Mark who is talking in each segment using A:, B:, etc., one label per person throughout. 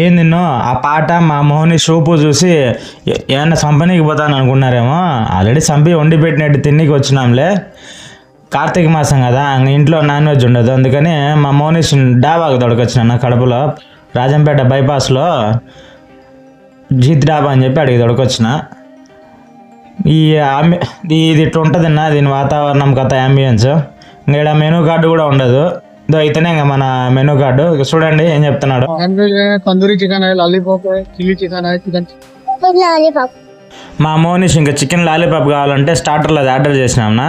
A: ఏం తిన్నో ఆ పాట మా మోహని సూపు చూసి ఏమన్నా చంపనీకి పోతాను అనుకున్నారేమో. ఆల్రెడీ చంపి వండి పెట్టినట్టు తిన్నికి వచ్చినాంలే. కార్తీక మాసం కదా, ఇంట్లో నాన్ వెజ్ ఉండదు. అందుకని మా మోనిష్ డాబాకు దొడకొచ్చినా కడపలో రాజంపేట బైపాస్లో జీత్ డాబా అని చెప్పి అడిగి దొడకొచ్చిన. ఇది ఇట్లా ఉంటుందన్నా దీని వాతావరణం కథ అంబియన్స్. ఇంకా మెనూ కార్డు కూడా ఉండదు. ఇదో అయితేనే ఇంకా మన మెనూ కార్డు చూడండి ఏం చెప్తున్నాడు.
B: Tandoori chicken lollipop chilli chicken chicken lollipop.
A: మా మోనిష్ ఇంకా చికెన్ లాలీపాప్ కావాలంటే స్టార్టర్లో అది ఆర్డర్ చేసినాంనా.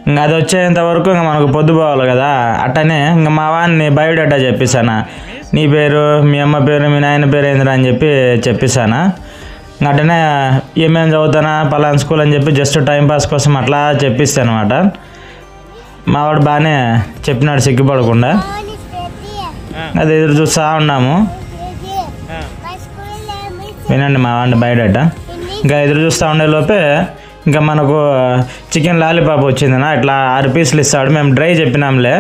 A: ఇంకా అది వచ్చేంత వరకు ఇంకా మనకు పొద్దుపోవాలి కదా. అట్టనే ఇంకా మా వాడిని బయోడేటా చెప్పేసాను. నీ పేరు, మీ అమ్మ పేరు, మీ నాయన పేరు ఏందిరా అని చెప్పి చెప్పేసాను. ఇంకా అట్టనే ఏమేమి చదువుతానా పలానా స్కూల్ అని చెప్పి జస్ట్ టైంపాస్ కోసం అట్లా చెప్పిస్తాను అనమాట. మావాడు బాగానే చెప్పినాడు సిగ్గుపడకుండా. అది ఎదురు చూస్తూ ఉన్నాము. వినండి మా వాడిని బయోడేటా. ఇంకా ఎదురు చూస్తూ ఉండే లోపే ఇంకా మనకు చికెన్ లాలీపాప్ వచ్చిందనా. ఇట్లా 6 పీసులు ఇస్తాడు. మేము డ్రై చెప్పినాంలే,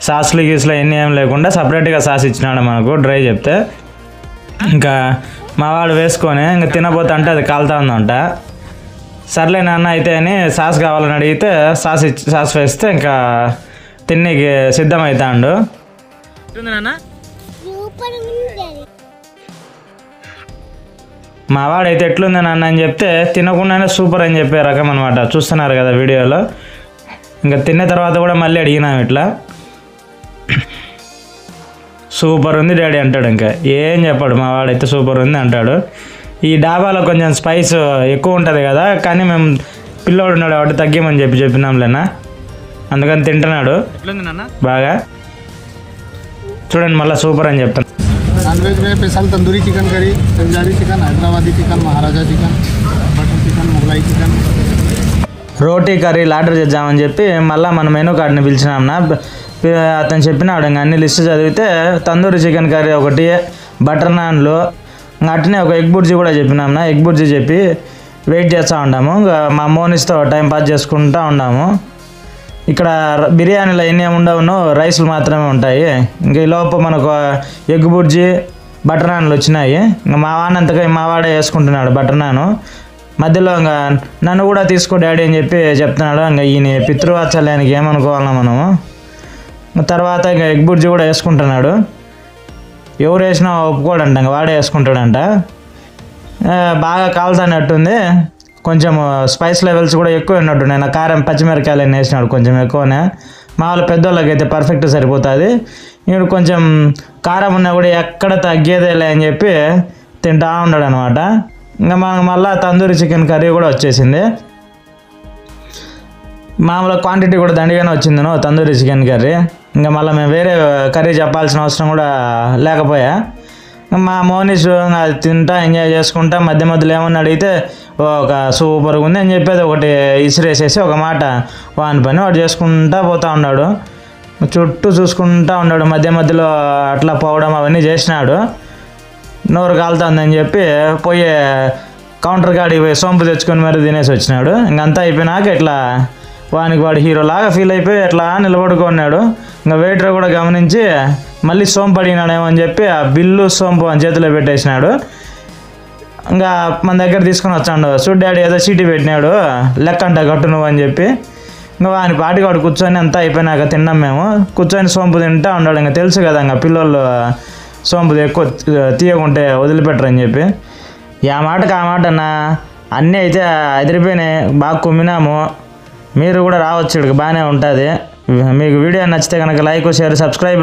A: సాస్లు గీసులు ఎన్ని ఏం లేకుండా సపరేట్గా సాస్ ఇచ్చినాడు మనకు డ్రై చెప్తే. ఇంకా మావాడు వేసుకొని ఇంకా తినబోతే అంటే అది కాలుతా ఉందంట. సర్లే నాన్న అయితే అని సాస్ కావాలని అడిగితే సాస్ వేస్తే ఇంకా తిన్నీకి సిద్ధమవుతాడు. మా వాడైతే ఎట్లుంది నాన్న అని చెప్తే తినకుండానే సూపర్ అని చెప్పే రకం అనమాట. చూస్తున్నారు కదా వీడియోలో. ఇంకా తిన్న తర్వాత కూడా మళ్ళీ అడిగినాం ఇట్లా, సూపర్ ఉంది డాడీ అంటాడు. ఇంకా ఏం చెప్పాడు మా వాడైతే సూపర్ ఉంది అంటాడు. ఈ డాబాలో కొంచెం స్పైస్ ఎక్కువ ఉంటుంది కదా, కానీ మేము పిల్లోడు ఉన్నాడు కాబట్టి తగ్గిమని చెప్పినాంలేనా. అందుకని తింటున్నాడు బాగా. చూడండి మళ్ళీ సూపర్ అని చెప్తాను.
B: నాన్ వెజ్ में special tandoori chicken curry, Punjabi chicken, Hyderabadi chicken, Maharaja chicken, butter chicken, Mughlai chicken.
A: రోటీ కర్రీలు ఆర్డర్ చేద్దామని చెప్పి మళ్ళీ మన మెనూ కార్డుని పిలిచినాంనా. అతను చెప్పినాడు ఇంకా అన్ని లిస్ట్ చదివితే తందూరి చికెన్ కర్రీ ఒకటి, బటర్ నాన్లు, అట్నే ఒక ఎగ్ బుర్జీ కూడా చెప్పినాంనా. ఎగ్ బుర్జీ చెప్పి వెయిట్ చేస్తూ ఉంటాము. ఇంకా మా మోనిస్తో టైం పాస్ చేసుకుంటూ ఉన్నాము. ఇక్కడ బిర్యానీలో ఎన్ని ఉండవునో రైస్లు మాత్రమే ఉంటాయి. ఇంక ఈ లోపు మనకు ఎగ్ బుర్జీ, బటర్ నాన్లు వచ్చినాయి. ఇంకా మా వాడినంతగా మా వాడే వేసుకుంటున్నాడు బటర్ నాను. మధ్యలో ఇంకా నన్ను కూడా తీసుకో డాడీ అని చెప్పి చెప్తున్నాడు. ఇంకా ఈయన పితృవాత్సల్యానికి ఏమనుకోవాలన్నా మనము. తర్వాత ఇంకా ఎగ్ బుర్జీ కూడా వేసుకుంటున్నాడు. ఎవరు వేసినా ఒప్పుకోడంట, ఇంకా వాడే వేసుకుంటాడంట. బాగా కాలుతానట్టుంది. కొంచెం స్పైస్ లెవెల్స్ కూడా ఎక్కువ ఉన్నట్టు. నేను కారం పచ్చిమిరకాయలు అన్నీ వేసినాడు కొంచెం ఎక్కువనే. మా వాళ్ళ పెద్దోళ్ళకి అయితే పర్ఫెక్ట్ సరిపోతుంది. ఇప్పుడు కొంచెం కారం ఉన్నా కూడా ఎక్కడ తగ్గేదేలే అని చెప్పి తింటా ఉన్నాడు అనమాట. ఇంకా మనకు మళ్ళీ తందూరి చికెన్ కర్రీ కూడా వచ్చేసింది. మామూలు క్వాంటిటీ కూడా దండిగానే వచ్చింది తందూరి చికెన్ కర్రీ. ఇంకా మళ్ళీ మేము వేరే కర్రీ చెప్పాల్సిన అవసరం కూడా లేకపోయా. మా మోనిష్ అది తింటా ఎంజాయ్ చేసుకుంటా మధ్య మధ్యలో ఏమన్నా అడిగితే ఒక సూపర్గా ఉంది అని చెప్పేది ఒకటి ఇసిరేసేసి ఒక మాట వాని పని వాడు చేసుకుంటా పోతూ ఉన్నాడు. చుట్టూ చూసుకుంటా ఉన్నాడు. మధ్య మధ్యలో అట్లా పోవడం అవన్నీ చేసినాడు. నోరు కాలుతుందని చెప్పి పోయి కౌంటర్ కాడికి పోయి సోంపు తెచ్చుకొని మరి తినేసి వచ్చినాడు. ఇంకంతా అయిపోయినాక ఇట్లా వానికి వాడు హీరోలాగా ఫీల్ అయిపోయి ఎట్లా నిలబడుకున్నాడు. ఇంకా వెయిటర్ కూడా గమనించి మళ్ళీ సోంపు అడిగినాడేమో అని చెప్పి ఆ బిల్లు సోంపు అని చేతిలో పెట్టేసినాడు. ఇంకా మన దగ్గర తీసుకొని వచ్చాడు. చూడు డాడీ ఏదో చీటీ పెట్టినాడు లెక్క అంట కట్టు నువ్వు అని చెప్పి. ఇంకా వాని పాటికి వాడు కూర్చొని అంతా అయిపోయినాక తిన్నాం మేము. కూర్చొని సోంపు తింటా ఉన్నాడు. ఇంకా తెలుసు కదా ఇంకా పిల్లలు సోంపు ఎక్కువ తీయకుంటే వదిలిపెట్టరని చెప్పి. ఆ మాటకు ఆ మాట అన్న అన్నీ అయితే ఎదిరిపోయినాయి. బాగా కుమ్మినాము. మీరు కూడా రావచ్చు, ఇక్కడికి బాగానే ఉంటుంది. మీకు వీడియో నచ్చితే కనుక లైక్, షేర్, సబ్స్క్రైబ్